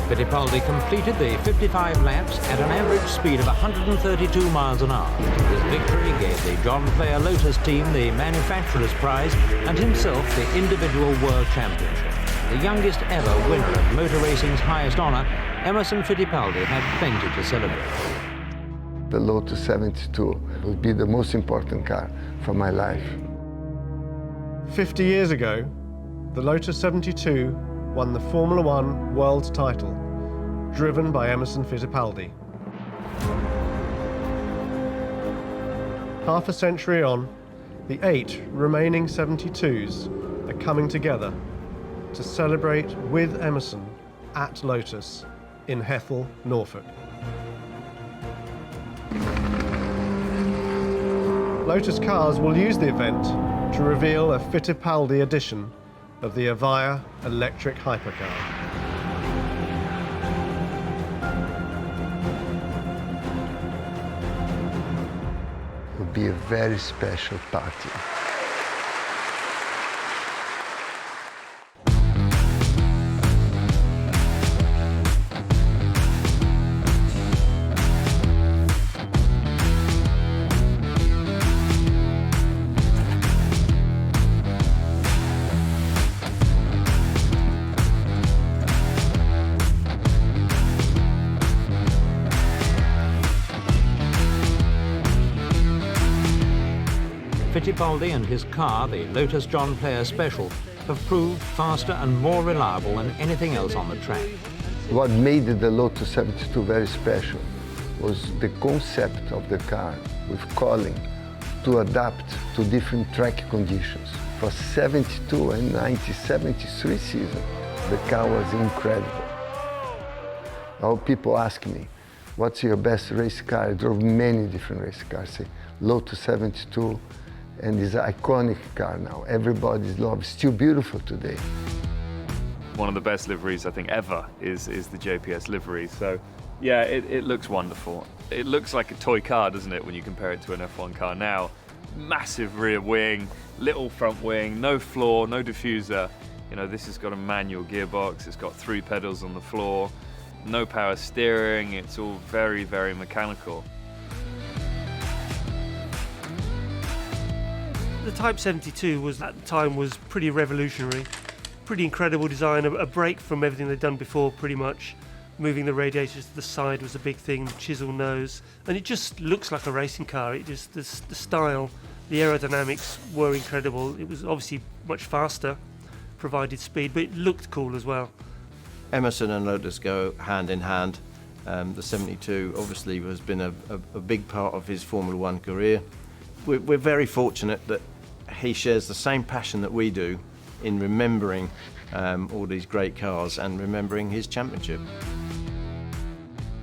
Fittipaldi completed the 55 laps at an average speed of 132 miles an hour. His victory gave the John Player Lotus team the manufacturer's prize and himself the individual world championship. The youngest ever winner of motor racing's highest honor, Emerson Fittipaldi had plenty to celebrate. The Lotus 72 would be the most important car for my life. 50 years ago, the Lotus 72 won the Formula One world title, driven by Emerson Fittipaldi. Half a century on, the 8 remaining 72s are coming together to celebrate with Emerson at Lotus in Hethel, Norfolk. Lotus Cars will use the event to reveal a Fittipaldi edition of the Evija electric hypercar. It will be a very special party. Fittipaldi and his car, the Lotus John Player Special, have proved faster and more reliable than anything else on the track. What made the Lotus 72 very special was the concept of the car with cooling to adapt to different track conditions. For 72 and 73 season, the car was incredible. All people ask me, what's your best race car? I drove many different race cars. Say, Lotus 72, and it's an iconic car now. Everybody loves, still beautiful today. One of the best liveries I think ever is the JPS livery. So yeah, it looks wonderful. It looks like a toy car, doesn't it, when you compare it to an F1 car now. Massive rear wing, little front wing, no floor, no diffuser. You know, this has got a manual gearbox, it's got 3 pedals on the floor, no power steering, it's all very, very mechanical. The Type 72 was, at the time, was pretty revolutionary. Pretty incredible design, a break from everything they'd done before, pretty much. Moving the radiators to the side was a big thing, chisel nose. And it just looks like a racing car. It just, the style, the aerodynamics were incredible. It was obviously much faster, provided speed, but it looked cool as well. Emerson and Lotus go hand in hand. The 72 obviously has been a big part of his Formula One career. We're very fortunate that he shares the same passion that we do in remembering all these great cars and remembering his championship.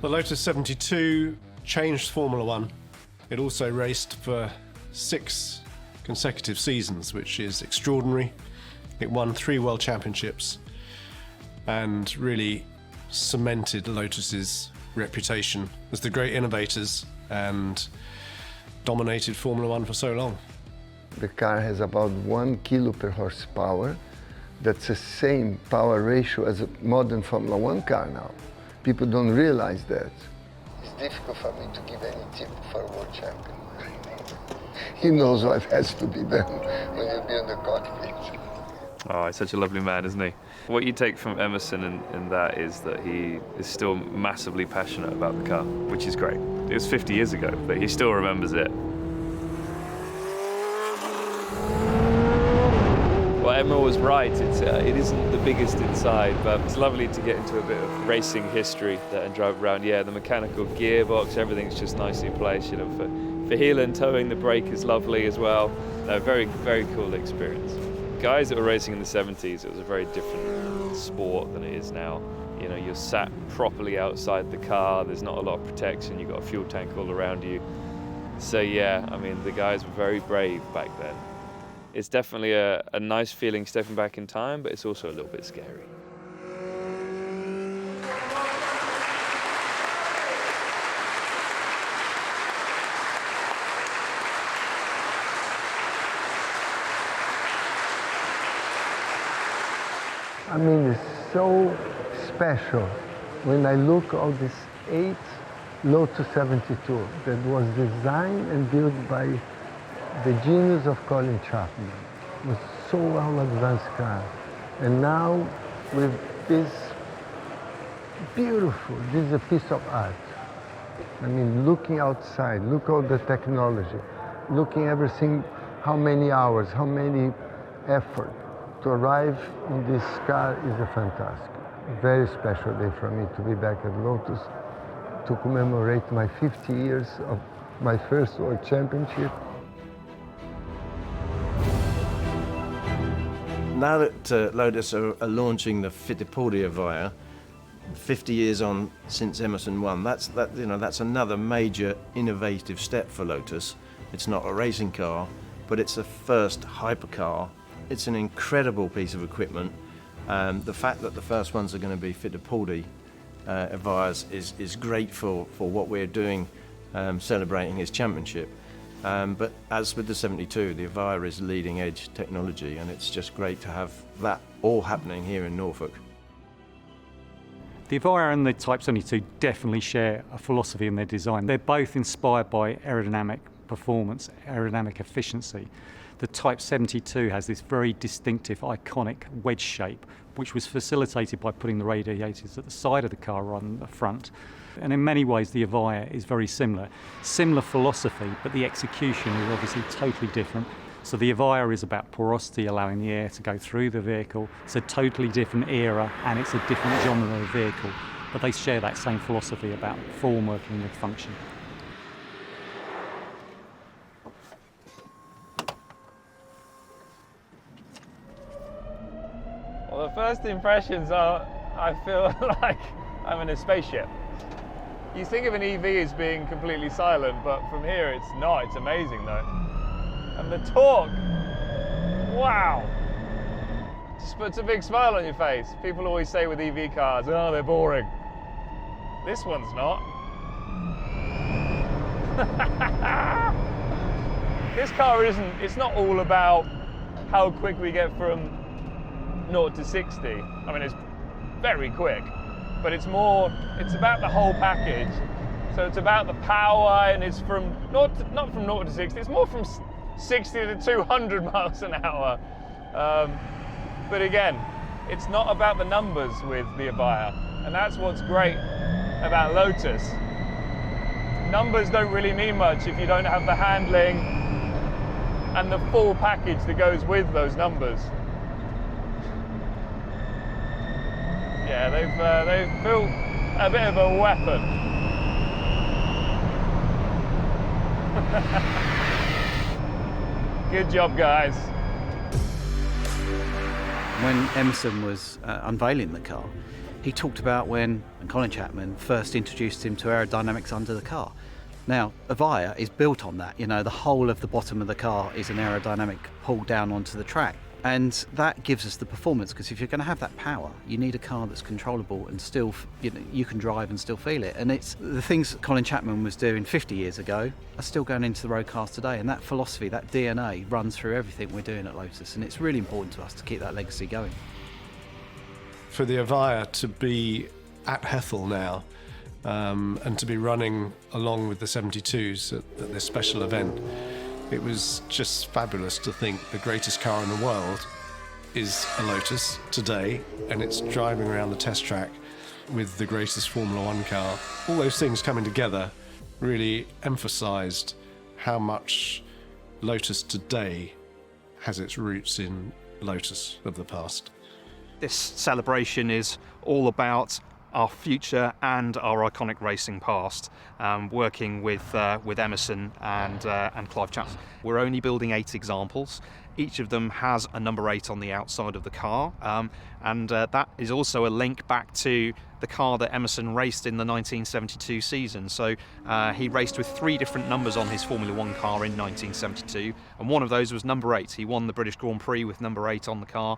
The Lotus 72 changed Formula One. It also raced for 6 consecutive seasons, which is extraordinary. It won 3 world championships and really cemented Lotus's reputation as the great innovators and dominated Formula One for so long. The car has about 1 kilo per horsepower. That's the same power ratio as a modern Formula One car now. People don't realize that. It's difficult for me to give any tip for a world champion. He knows what has to be done when you be in the cockpit. Oh, he's such a lovely man, isn't he? What you take from Emerson in that is that he is still massively passionate about the car, which is great. It was 50 years ago, but he still remembers it. Well, Emma was right. It isn't the biggest inside, but it's lovely to get into a bit of racing history and drive around. Yeah, the mechanical gearbox, everything's just nicely placed. You know, for heel and towing, the brake is lovely as well. No, very, very cool experience. Guys that were racing in the 70s, it was a very different sport than it is now. You know, you're sat properly outside the car, there's not a lot of protection, you've got a fuel tank all around you. So yeah, I mean, the guys were very brave back then. It's definitely a nice feeling stepping back in time, but it's also a little bit scary. I mean, it's so special when I look at this 8 Lotus 72 that was designed and built by the genius of Colin Chapman. It was so well advanced car. And now with this beautiful, this is a piece of art. I mean, looking outside, look at the technology, looking everything, how many hours, how many effort to arrive in this car is a fantastic. Very special day for me to be back at Lotus to commemorate my 50 years of my first World Championship. Now that Lotus are launching the Fittipaldi Evija, 50 years on since Emerson won, that's another major innovative step for Lotus. It's not a racing car, but it's the first hypercar. It's an incredible piece of equipment. The fact that the first ones are going to be Fittipaldi Evijas is great for what we're doing, celebrating his championship. But as with the 72, the Evija is leading edge technology, and it's just great to have that all happening here in Norfolk. The Evija and the Type 72 definitely share a philosophy in their design. They're both inspired by aerodynamic performance, aerodynamic efficiency. The Type 72 has this very distinctive, iconic wedge shape, which was facilitated by putting the radiators at the side of the car rather than the front. And in many ways, the Evija is very similar. Similar philosophy, but the execution is obviously totally different. So the Evija is about porosity, allowing the air to go through the vehicle. It's a totally different era, and it's a different genre of vehicle. But they share that same philosophy about form working with function. Well, the first impressions are, I feel like I'm in a spaceship. You think of an EV as being completely silent, but from here it's not. It's amazing though. And the torque, wow. Just puts a big smile on your face. People always say with EV cars, oh, they're boring. This one's not. This car it's not all about how quick we get from 0 to 60. I mean, it's very quick, but it's about the whole package. So it's about the power, and it's not from 0 to 60, it's more from 60 to 200 miles an hour. But again, it's not about the numbers with the Evija, and that's what's great about Lotus. Numbers don't really mean much if you don't have the handling and the full package that goes with those numbers. Yeah, they've built a bit of a weapon. Good job, guys. When Emerson was unveiling the car, he talked about when Colin Chapman first introduced him to aerodynamics under the car. Now, Evija is built on that. You know, the whole of the bottom of the car is an aerodynamic pull down onto the track. And that gives us the performance, because if you're going to have that power, you need a car that's controllable and still, you can drive and still feel it. And it's the things that Colin Chapman was doing 50 years ago are still going into the road cars today. And that philosophy, that DNA runs through everything we're doing at Lotus. And it's really important to us to keep that legacy going. For the Evija to be at Hethel now, and to be running along with the 72s at this special event, it was just fabulous to think the greatest car in the world is a Lotus today, and it's driving around the test track with the greatest Formula One car. All those things coming together really emphasised how much Lotus today has its roots in Lotus of the past. This celebration is all about our future and our iconic racing past, working with Emerson and Clive Chapman. We're only building 8 examples. Each of them has a number 8 on the outside of the car, and that is also a link back to the car that Emerson raced in the 1972 season. So he raced with 3 different numbers on his Formula One car in 1972, and one of those was number 8. He won the British Grand Prix with number 8 on the car,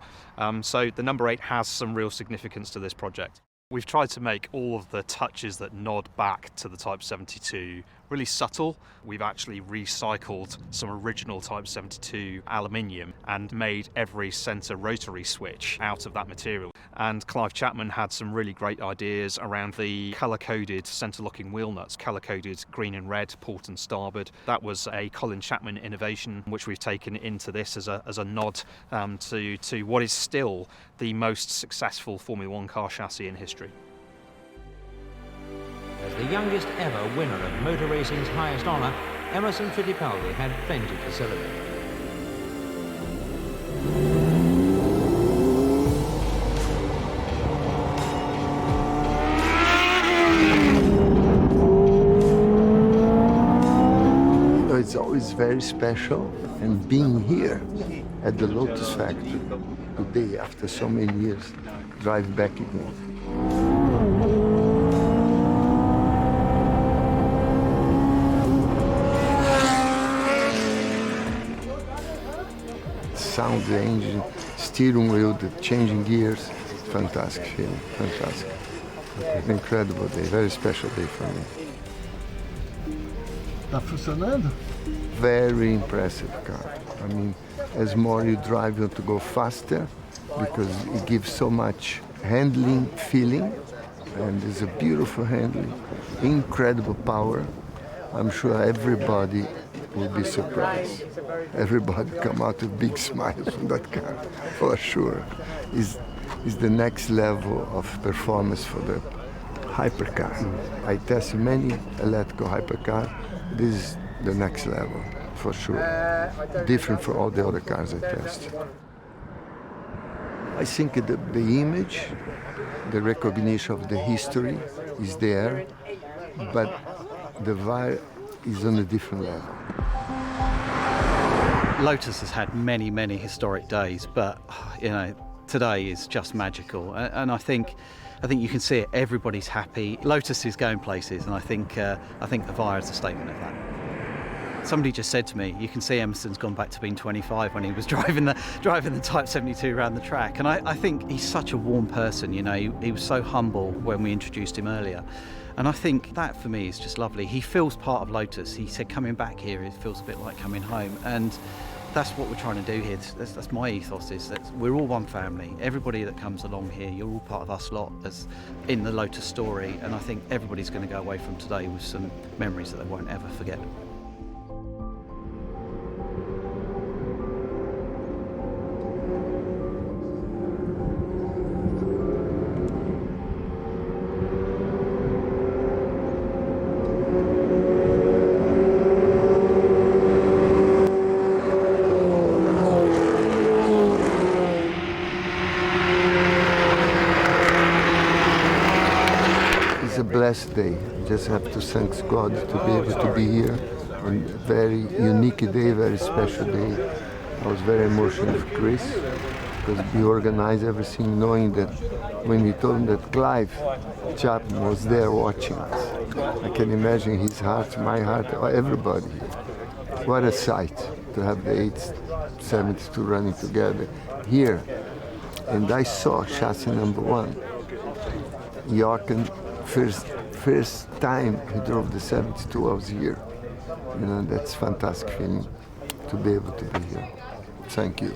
so the number 8 has some real significance to this project. We've tried to make all of the touches that nod back to the Type 72 really subtle. We've actually recycled some original Type 72 aluminium and made every centre rotary switch out of that material. And Clive Chapman had some really great ideas around the colour-coded centre-locking wheel nuts, colour-coded green and red, port and starboard. That was a Colin Chapman innovation, which we've taken into this as a nod to what is still the most successful Formula One car chassis in history. As the youngest ever winner of motor racing's highest honour, Emerson Fittipaldi had plenty to celebrate. It's always very special, and being here at the Lotus factory today, after so many years, drive back again. Sound, the engine, steering wheel, the changing gears, fantastic feeling, fantastic. An incredible day, very special day for me. Tá funcionando? Very impressive car. I mean, as more you drive, you want to go faster because it gives so much handling feeling, and it's a beautiful handling, incredible power. I'm sure everybody will be surprised. Everybody come out with big smiles from that car, for sure. Is the next level of performance for the hypercar. I tested many electrical hypercars. This is the next level, for sure. Different from all the other cars I tested. I think the image, the recognition of the history is there, but the vibe is on a different level. Lotus has had many, many historic days, but today is just magical, and I think you can see it. Everybody's happy. Lotus is going places, and I think Evija is a statement of that. Somebody just said to me, you can see Emerson's gone back to being 25 when he was driving the Type 72 around the track, and I think he's such a warm person. He was so humble when we introduced him earlier, and I think that for me is just lovely. He feels part of Lotus. He said coming back here, it feels a bit like coming home, and that's what we're trying to do here. That's my ethos, is that we're all one family. Everybody that comes along here, you're all part of us lot as in the Lotus story, and I think everybody's going to go away from today with some memories that they won't ever forget. It's a blessed day. Just have to thank God to be able to be here. A very unique day, very special day. I was very emotional with Chris because he organized everything, knowing that when we told him that Clive Chapman was there watching us. I can imagine his heart, my heart, everybody. What a sight to have the 872 running together here. And I saw chassis number 1. Jochen, first time he drove the 72, I was here. That's fantastic feeling to be able to be here. Thank you.